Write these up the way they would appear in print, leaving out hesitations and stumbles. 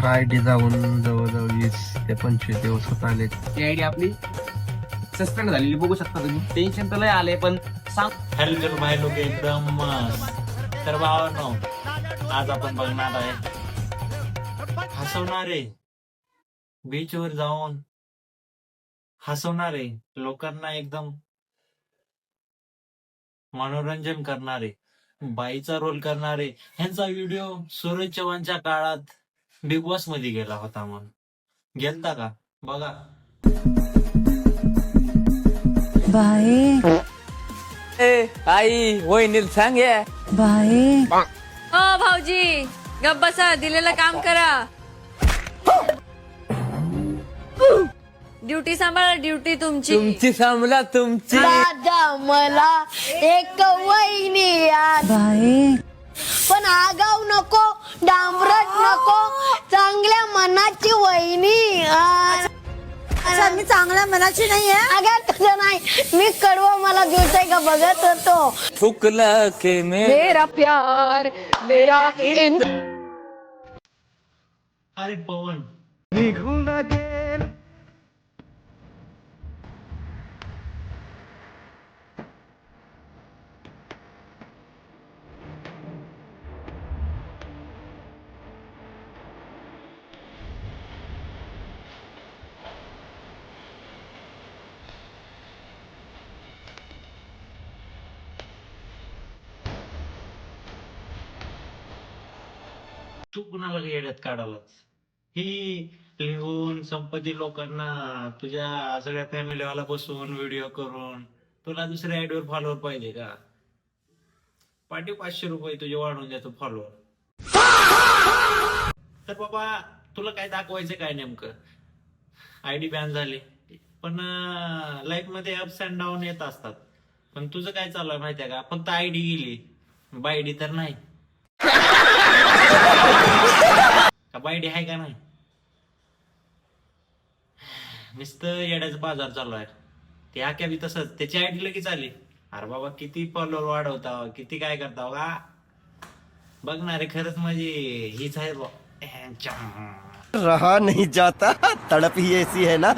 तर आयडी जाऊन जवळजवळ 20 ते 25 दिवस होत आले. ती आयडी आपली सस्पेंड झालेली बघू शकता तुम्ही. टेन्शन तर लय आले पण सांग. हॅलो भाई लोक एकदम मस्त. तर भावांनो, आज आपण बघणार आहे हसवणारे, बीचवर जाऊन हसवणारे, लोकांना एकदम मनोरंजन करणारे, बाईचा रोल करणारे. ह्यांचा व्हिडिओ सूरज चव्हाणच्या काळात बिग बॉस मध्ये गेला होता. मग गेलता का बघा. बाई आई वहिनीला सांग या. बाई ओ भाऊजी गप बसा, दिलेलं काम करा. ड्युटी सांभाळा, ड्युटी तुमची. तुमची सांभाळा तुमची. दादा मला एक वहिनी याद, बाई पण आगाव नको, डांबरट नको, चांगल्या मनाची वहिनी. मी चांगल्या मनाची नाहीये. अगं तुझं नाही, मी कडवं मला दिवसाय का बघत होतो. फुकला के मेरा प्यार मेरा अरे पवन, तू कुणाला येड्यात काढालाच? ही लिहून संपत्ती लोकांना, तुझ्या सगळ्या फॅमिलीवाला बसून व्हिडिओ करून तुला दुसऱ्या आयडीवर फॉलोअर पाहिजे का? पाठी 500 रुपये तुझे वाढवून देतो फॉलोअर. तर बाबा तुला काय दाखवायचं काय नेमकं? आयडी बॅन झाली, पण लाईफ मध्ये अप्स अँड डाऊन येत असतात. पण तुझं काय चालू आहे माहितीये का? फक्त आयडी गेली, बायडी तर नाही. का बायडी आहे का नाही? नुसतं येड्याचा बाजार चालू आहे. ते आख्या बी तसंच, त्याची आयडी लगेच आली. अरे बाबा किती फॉलोअर वाढवता, किती काय करता का बघणारे. खरंच म्हणजे हीच आहे बा. रहा नहीं जाता, तड़प ही ऐसी है ना.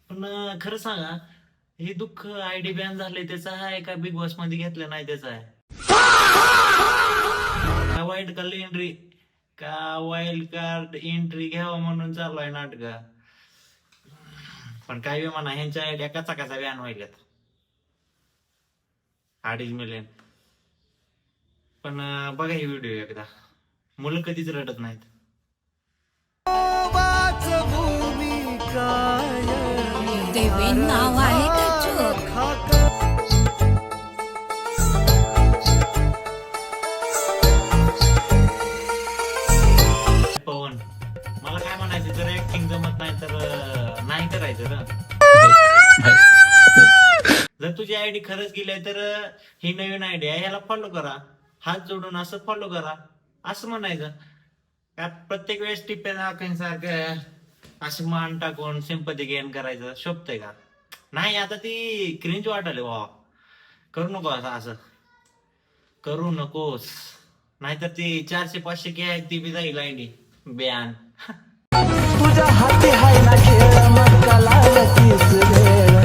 पण खरं सांगा, हे दुःख आयडी बॅन झाले त्याचं आहे का बिग बॉस मध्ये घेतलं नाही त्याचं आहे? का वाईल्ड कार्ड एंट्री, का वाईल्ड कार्ड एंट्री घ्यावं म्हणून चालू आहे नाटक. पण काय बी म्हणा, ह्यांच्या आयडिया कचा कचा बॅन व्हायल्यात. 2.5 मिलियन. पण बघा ही व्हिडिओ एकदा, मुलं कधीच रडत नाहीत. देवी नाव आहे त्याचं. पवन, मला काय म्हणायचं, जर ऍक्टिंग जमत नाही तर नाही करायचं ना. जर तुझी आयडी खरंच गेली तर ही नवीन आयडी आहे, ह्याला फॉलो करा, हात जोडून असं फॉलो करा, असं म्हणायचं. का प्रत्येक वेळेस टिप्पे सारखं असं मान टाकून सिंपती गेन करायचं शोभतंय का? नाही, आता ती क्रिंज वाटायला. वा, करू नको असं करू नकोस, नाहीतर ती 400-500 के आहे ती बी जाईल आयडी बॅन. तुझ्या हाती हाय ना खेळ, मग कलावतीस वेळ.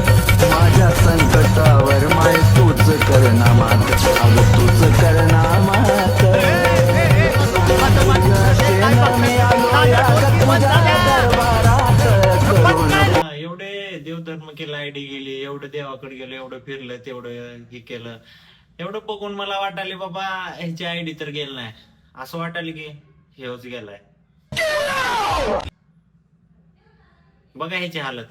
माझ्या संकटावर माय तूच करना मात, अग तूच करना मात. एवढे देवधर्म केला, आयडी गेली, एवढं देवाकडे गेलं, एवढं फिरलं, तेवढं हे केलं, एवढं बघून मला वाटायला बाबा ह्याची आयडी तर गेलं नाही. असं वाटायला की हेच गेलाय. बघा ह्याची हालत.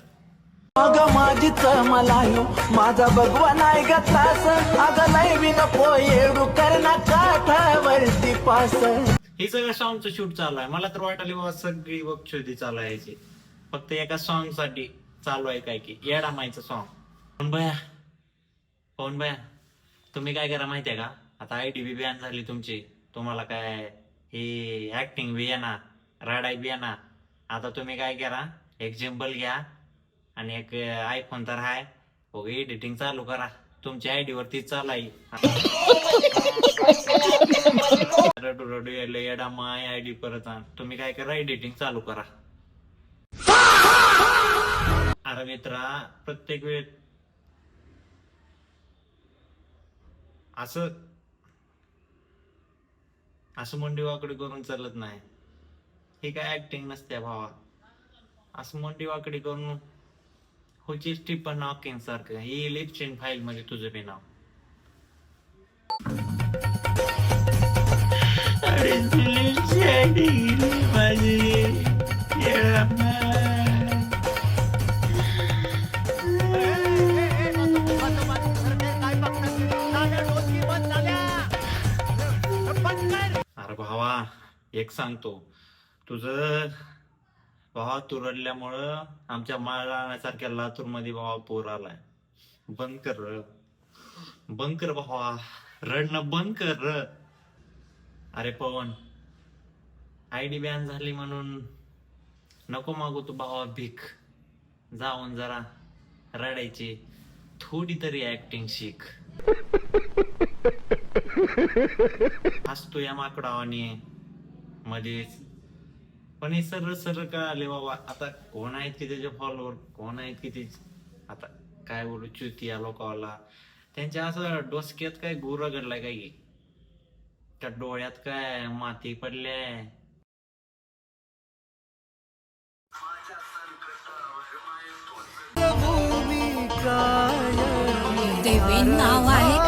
अग माझीच मला यो माझा भगवान आहे ग तास. अग नाही बी नको येडू करना काठावरती पास. हे सगळं सॉंगचं शूट चालू आहे. मला तर वाटायला बाबा सगळी बक्षुदी चालू आहे याची, फक्त एका सॉंग साठी चालू आहे काय की येडा मायचं सॉंग. पण भया तुम्ही काय करा माहितीये का? आता आयडी बी बॅन झाली तुमची, तुम्हाला काय हे ऍक्टिंग बी येणार, रडाय बी येणार. आता तुम्ही काय करा, एक जिंबल घ्या आणि एक आयफोन तर हाय, एडिटिंग चालू करा. तुमच्या आयडी वरती चालाई रडू रडू येडा माय आयडी परत आण. तुम्ही काय करा, एडिटिंग चालू करा. अरे मित्रा, प्रत्येक वेळ असं मंडी वाकडी करून चालत नाही. हे काय ऍक्टिंग नसते भावा. असं मंडी वाकडी करून होची स्टीफन हॉकिंग सारखं ही लिपचिन फाईल मध्ये तुझं बी नाव. अरे तुझी आयडी गेली माझी. अरे भावा, एक सांगतो, तुझं भावा तू रडल्यामुळं आमच्या माळरानासारख्या लातूर मध्ये भावा पूर आलाय. बंद कर भावा, रडणं बंद कर. अरे पवन, आयडी बॅन झाली म्हणून नको मागू तू भावा भीक. जाऊन जरा रडायची थोडी तरी ऍक्टिंग शिक. हसतो या माकडावानी मध्येच. पण हे सरळ का आले बाबा. आता कोण आहेत की त्याचे फॉलोअर, कोण आहेत की ते, आता काय बोलू, चुतिया लोकांना त्यांच्या असं डोसक्यात काय गुर घडलाय काय, त्या डोळ्यात काय माती पडल्या. देवी नाव आहे